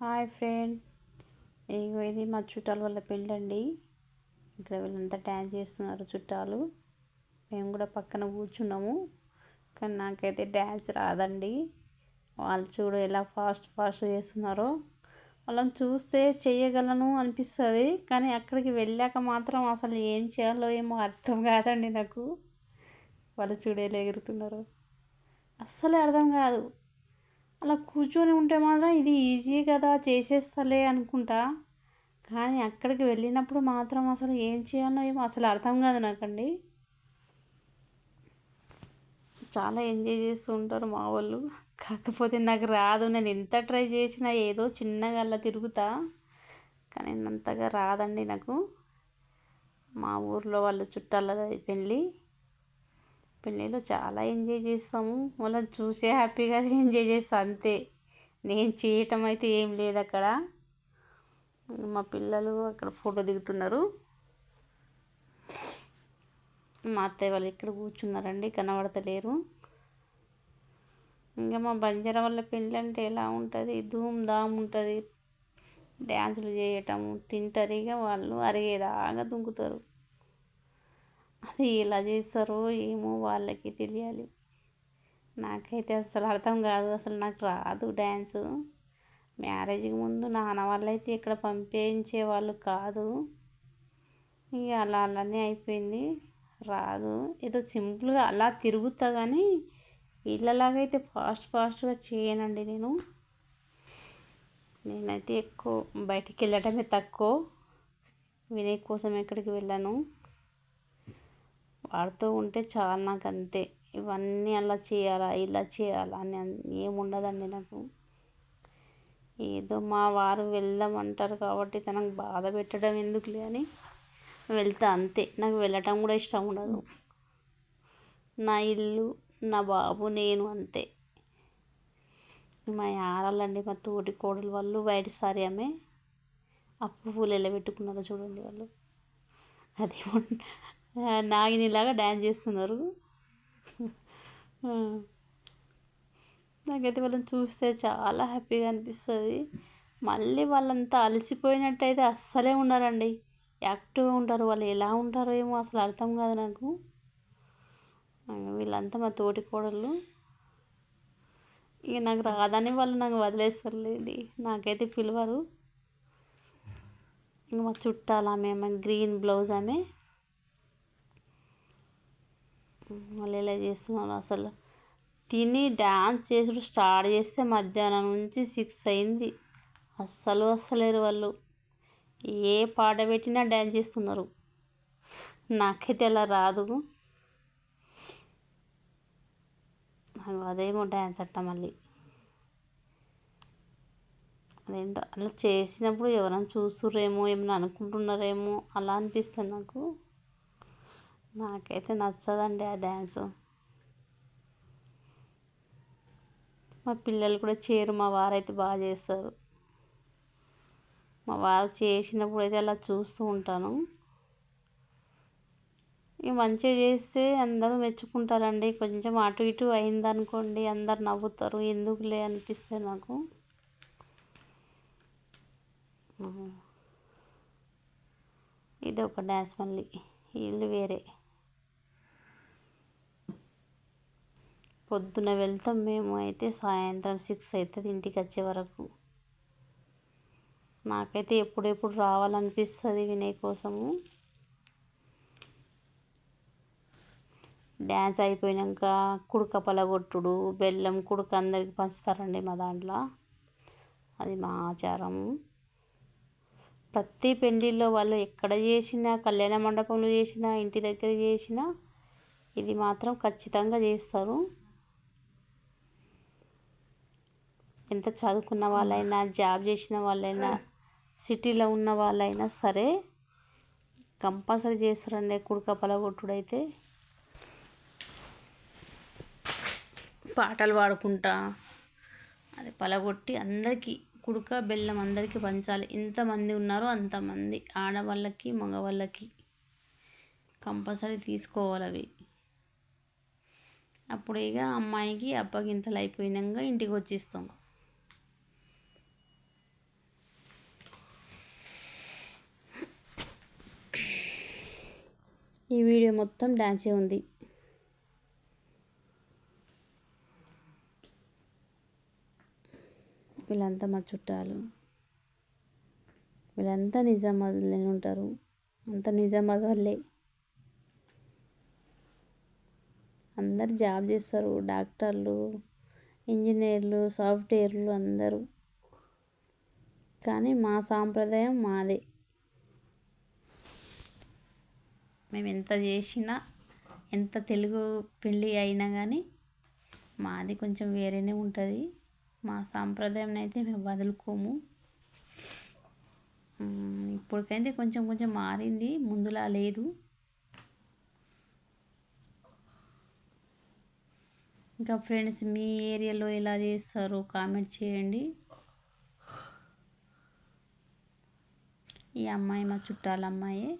Hi friend, ఇగో ఇది మా చుట్టాల వాళ్ళ పెళ్ళండి. ఇక్కడ వీళ్ళంతా డ్యాన్స్ చేస్తున్నారు చుట్టాలు. మేము కూడా పక్కన కూర్చున్నాము. కానీ నాకైతే డ్యాన్స్ రాదండి. వాళ్ళు చూడు ఎలా ఫాస్ట్ ఫాస్ట్ చేస్తున్నారో. వాళ్ళని చూస్తే చేయగలను అనిపిస్తుంది, కానీ అక్కడికి వెళ్ళాక మాత్రం అసలు ఏం చేయాలో ఏమో అర్థం కాదండి నాకు. వాళ్ళు చూడు ఎలా ఎగురుతున్నారు, అస్సలే అర్థం కాదు. అలా కూర్చొని ఉంటే మాత్రం ఇది ఈజీ కదా చేసేస్తలే అనుకుంటా, కానీ అక్కడికి వెళ్ళినప్పుడు మాత్రం అసలు ఏం చేయాలో ఏమో అసలు అర్థం కాదు నాకండి. చాలా ఎంజాయ్ చేస్తూ ఉంటారు మా వాళ్ళు. కాకపోతే నాకు రాదు. నేను ఎంత ట్రై చేసినా ఏదో చిన్నగా అలా తిరుగుతా, కానీ అంతగా రాదండి నాకు. మా ఊర్లో వాళ్ళు చుట్టాల పెళ్ళిలో చాలా ఎంజాయ్ చేస్తాము. వాళ్ళని చూసే హ్యాపీగా ఎంజాయ్ చేస్తాం అంతే. నేను చేయటం అయితే ఏం లేదు అక్కడ. మా పిల్లలు అక్కడ ఫోటో దిగుతున్నారు. మా అత్తయ్య వాళ్ళు ఇక్కడ కూర్చున్నారండి, కనబడతలేరు. ఇంకా మా బంజారా వాళ్ళ పెళ్ళి అంటే ఎలా ఉంటుంది, ధూమ్ ధామ్ ఉంటుంది. డ్యాన్సులు చేయటము, తింటారు, ఇక వాళ్ళు అరిగేదాకా దుంకుతారు. అది ఎలా చేస్తారో ఏమో వాళ్ళకి తెలియాలి. నాకైతే అసలు అర్థం కాదు, అసలు నాకు రాదు డ్యాన్సు. మ్యారేజ్కి ముందు నాన్న వాళ్ళైతే ఇక్కడ పంపించే వాళ్ళు కాదు. ఇక అలానే అయిపోయింది, రాదు. ఏదో సింపుల్గా అలా తిరుగుతా, కానీ వీళ్ళలాగైతే ఫాస్ట్ ఫాస్ట్గా చేయనండి నేనైతే ఎక్కువ బయటికి వెళ్ళటమే తక్కువ. వినయ్ కోసం ఎక్కడికి వెళ్ళాను. వాడుతూ ఉంటే చాలు నాకు అంతే. ఇవన్నీ అలా చేయాలా ఇలా చేయాలా అని ఏముండదండి నాకు. ఏదో మా వారు వెళ్దామంటారు కాబట్టి తనకు బాధ పెట్టడం ఎందుకులే అని వెళ్తా అంతే. నాకు వెళ్ళటం కూడా ఇష్టం ఉండదు. నా ఇల్లు, నా బాబు, నేను అంతే. మా యారాలండి, మా తోటి కోడలు వాళ్ళు బయట సారి ఆమె ఆ పువ్వులు ఎలా పెట్టుకున్నారో చూడండి. వాళ్ళు అదేమో నాగినిలాగా డ్యాన్స్ చేస్తున్నారు. నాకైతే వాళ్ళని చూస్తే చాలా హ్యాపీగా అనిపిస్తుంది. మళ్ళీ వాళ్ళంతా అలసిపోయినట్టయితే అస్సలే ఉన్నారండి, యాక్టివ్గా ఉంటారు. వాళ్ళు ఎలా ఉంటారో ఏమో అసలు అర్థం కాదు నాకు. వీళ్ళంతా మా తోటి కోడళ్ళు. ఇక నాకు రాదని వాళ్ళు నాకు వదిలేస్తారులేండి, నాకైతే పిలవరు. ఇంక మా చుట్టాలు ఆమె గ్రీన్ బ్లౌజ్ ఆమె వాళ్ళు ఎలా చేస్తున్నారు అసలు. తిని డ్యాన్స్ చేసుడు స్టార్ట్ చేస్తే మధ్యాహ్నం నుంచి 6 అయింది. అస్సలు వస్తలేరు వాళ్ళు. ఏ పాట పెట్టినా డ్యాన్స్ చేస్తున్నారు. నాకైతే అలా రాదు. అదేమో డ్యాన్స్ అట్ట మళ్ళీ అదేంటో అలా చేసినప్పుడు ఎవరైనా చూస్తుర్రేమో, ఏమైనా అనుకుంటున్నారేమో అలా అనిపిస్తుంది నాకు. నాకైతే నచ్చదండి ఆ డ్యాన్సు. మా పిల్లలు కూడా చేయరు, మా వారైతే బాగా చేస్తారు. మా వారు చేసినప్పుడు అయితే అలా చూస్తూ ఉంటాను. ఇక మంచిగా చేస్తే అందరూ మెచ్చుకుంటారండి. కొంచెం అటు ఇటు అయిందనుకోండి అందరు నవ్వుతారు, ఎందుకులే అనిపిస్తుంది నాకు. ఇది ఒక డ్యాన్స్, మళ్ళీ వీళ్ళు వేరే. పొద్దున వెళ్తాం మేము, అయితే సాయంత్రం 6 అవుతుంది ఇంటికి వచ్చే వరకు. నాకైతే ఎప్పుడెప్పుడు రావాలనిపిస్తుంది వినయ్ కోసము. డ్యాన్స్ అయిపోయాక కుడక పలగొట్టుడు, బెల్లం కుడక అందరికి పంచుతారండి మా దాంట్లో. అది మా ఆచారము. ప్రతి పెళ్ళిళ్ళలో వాళ్ళు ఎక్కడ చేసినా, కళ్యాణ మండపంలో చేసినా, ఇంటి దగ్గర చేసినా ఇది మాత్రం ఖచ్చితంగా చేస్తారు. ఎంత చదువుకున్న వాళ్ళైనా, జాబ్ చేసిన వాళ్ళైనా, సిటీలో ఉన్న వాళ్ళైనా సరే కంపల్సరీ చేస్తారండి కుడక పలగొట్టుడు. అయితే పాటలు పాడుకుంటా అది పలగొట్టి అందరికీ కుడక బెల్లం అందరికీ పంచాలి. ఎంతమంది ఉన్నారో అంతమంది, ఆడవాళ్ళకి మగవాళ్ళకి కంపల్సరీ తీసుకోవాలి అవి. అప్పుడు ఇక అమ్మాయికి అప్పగింతలు అయిపోయినాక ఇంటికి వచ్చేస్తాం. ఈ వీడియో మొత్తం డ్యాన్సే ఉంది. వీళ్ళంతా మా చుట్టాలు. వీళ్ళంతా నిజామాబాద్లోనే ఉంటారు. అంతా నిజామాబాద్ వాళ్ళే. అందరు జాబ్ చేస్తారు, డాక్టర్లు, ఇంజనీర్లు, సాఫ్ట్వేర్లు అందరూ. కానీ మా సాంప్రదాయం మాదే. మేము ఎంత చేసినా, ఎంత తెలుగు పెళ్ళి అయినా కానీ మాది కొంచెం వేరేనే ఉంటుంది. మా సాంప్రదాయం అయితే మేము వదులుకోము. ఇప్పటికైతే కొంచెం కొంచెం మారింది, ముందులా లేదు. ఇంకా ఫ్రెండ్స్, మీ ఏరియాలో ఎలా చేస్తారో కామెంట్ చేయండి. ఈ అమ్మాయి మా చుట్టాల అమ్మాయే.